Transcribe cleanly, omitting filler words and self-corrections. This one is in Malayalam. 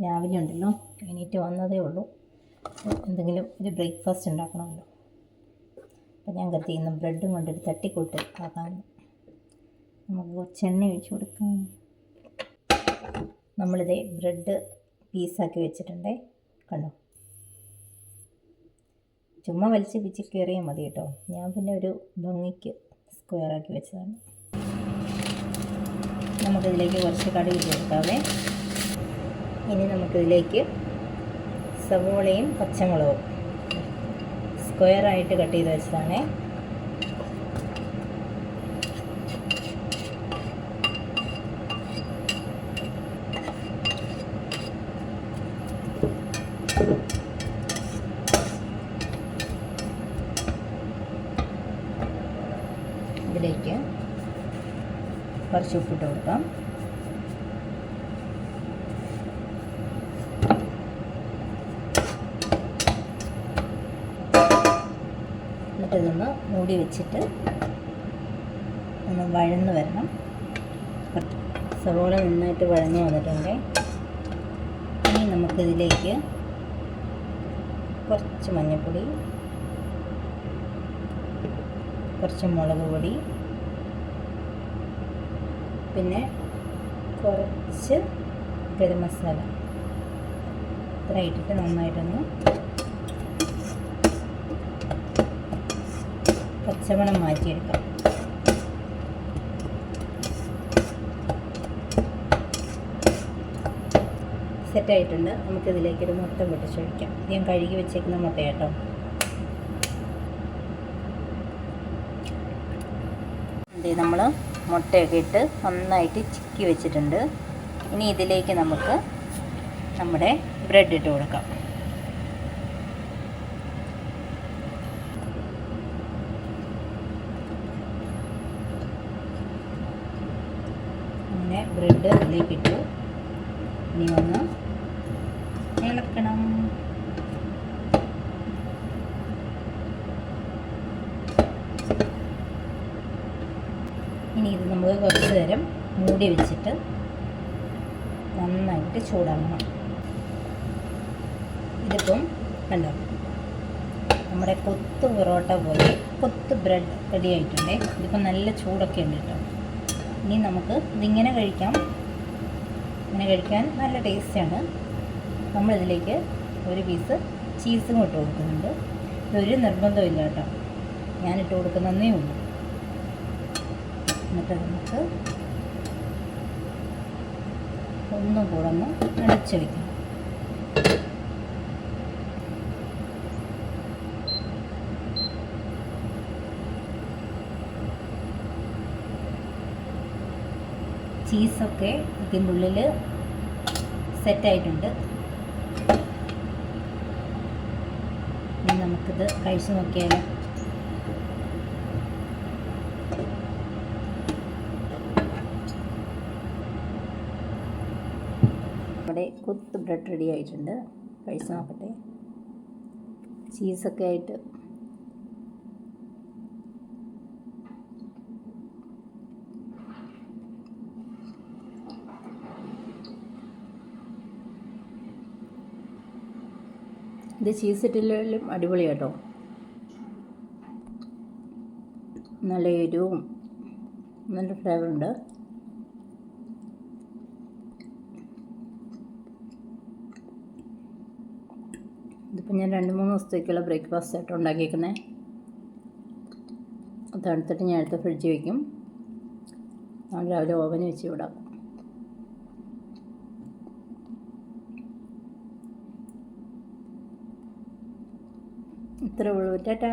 രാവിലെ ഉണ്ടല്ലോ, എണീറ്റ് വന്നതേ ഉള്ളൂ. എന്തെങ്കിലും ഒരു ബ്രേക്ക്ഫാസ്റ്റ് ഉണ്ടാക്കണമല്ലോ. അപ്പോൾ ഞാൻ കരുതി ഇന്ന് ബ്രെഡും കൊണ്ടൊരു തട്ടിക്കൂട്ട് ആക്കാമെന്ന്. നമുക്ക് കുറച്ച് എണ്ണ ഒഴിച്ച് കൊടുക്കാം. നമ്മളിതേ ബ്രെഡ് പീസാക്കി വെച്ചിട്ടുണ്ടേ, കണ്ടോ. ചുമ്മാ വലിച്ച് പിച്ച് കയറിയാൽ മതി കേട്ടോ. ഞാൻ പിന്നെ ഒരു ഭംഗിക്ക് സ്ക്വയറാക്കി വെച്ചതാണ്. നമുക്കിതിലേക്ക് കുറച്ച് കടുക് ചേർക്കാവേ. ഇനി നമുക്കിതിലേക്ക് സവോളയും പച്ചമുളകും സ്ക്വയറായിട്ട് കട്ട് ചെയ്ത് വെച്ചതാണേ. ഇതിലേക്ക് കുറച്ച് ഉപ്പിട്ട് കൊടുക്കാം. എന്നിട്ടിതൊന്ന് മൂടി വെച്ചിട്ട് ഒന്ന് വഴന്ന് വരണം. സവോള നന്നായിട്ട് വഴന്ന് വന്നിട്ടുണ്ട്. ഇനി നമുക്കിതിലേക്ക് കുറച്ച് മഞ്ഞൾപ്പൊടി, കുറച്ച് മുളക് പൊടി, പിന്നെ കുറച്ച് ഗരം മസാല ഇത്ര ഇട്ടിട്ട് നന്നായിട്ടൊന്ന് പച്ചമണം മാറ്റിയെടുക്കാം. സെറ്റായിട്ടുണ്ട്. നമുക്കിതിലേക്കൊരു മുട്ട പൊട്ടിച്ചൊഴിക്കാം. ഞാൻ കഴുകി വെച്ചേക്കുന്ന മുട്ട കേട്ടോ. നമ്മൾ മുട്ടയൊക്കെ ഇട്ട് നന്നായിട്ട് ചിക്കി വെച്ചിട്ടുണ്ട്. ഇനി ഇതിലേക്ക് നമുക്ക് നമ്മുടെ ബ്രെഡ് ഇട്ട് കൊടുക്കാം. അങ്ങനെ ബ്രെഡ് ഇതിലേക്ക് ഇട്ടു. ഇനി ഒന്ന് ഇളക്കണം. ഇനി ഇത് നമുക്ക് കുറച്ച് നേരം മൂടി വെച്ചിട്ട് നന്നായിട്ട് ചൂടാക്കണം. ഇതിപ്പം കണ്ടോ, നമ്മുടെ കൊത്ത് പൊറോട്ട പോലെ കൊത്ത് ബ്രെഡ് റെഡി ആയിട്ടുണ്ടേ. ഇതിപ്പം നല്ല ചൂടൊക്കെ ഉണ്ട് കേട്ടോ. ഇനി നമുക്ക് ഇതിങ്ങനെ കഴിക്കാം. ഇങ്ങനെ കഴിക്കാൻ നല്ല ടേസ്റ്റാണ്. നമ്മളിതിലേക്ക് ഒരു പീസ് ചീസും ഇട്ട് കൊടുക്കുന്നുണ്ട്. ഇതൊരു നിർബന്ധമില്ല കേട്ടോ, ഞാനിട്ട് കൊടുക്കുന്നതേ ഉള്ളൂ. എന്നിട്ട് നമുക്ക് ഒന്നും കൂടെ ഒന്ന് അടച്ച് വയ്ക്കണം. ചീസൊക്കെ ഇതിൻ്റെ ഉള്ളിൽ സെറ്റായിട്ടുണ്ട്. ഇനി നമുക്കിത് കഴിച്ച് നോക്കിയാലോ. നമ്മുടെ കൊത്ത് ബ്രെഡ് റെഡി ആയിട്ടുണ്ട്. കഴിച്ച് നോക്കട്ടെ. ചീസൊക്കെ ആയിട്ട് ഇത് ചീസ് ഇട്ടില്ലെങ്കിലും അടിപൊളി കേട്ടോ. നല്ല എരിവും നല്ല ഫ്ലേവറുണ്ട്. ഇതിപ്പോൾ ഞാൻ 2-3 ദിവസത്തേക്കുള്ള ബ്രേക്ക്ഫാസ്റ്റ് ആയിട്ട് ഉണ്ടാക്കിയിരിക്കുന്നത്. തണുത്തിട്ട് ഞാൻ എടുത്ത് ഫ്രിഡ്ജിൽ വയ്ക്കും. നാളെ രാവിലെ ഓവന് വെച്ച് വിടാം. ഇത്രേ ഉള്ളൂ. ടാറ്റാ.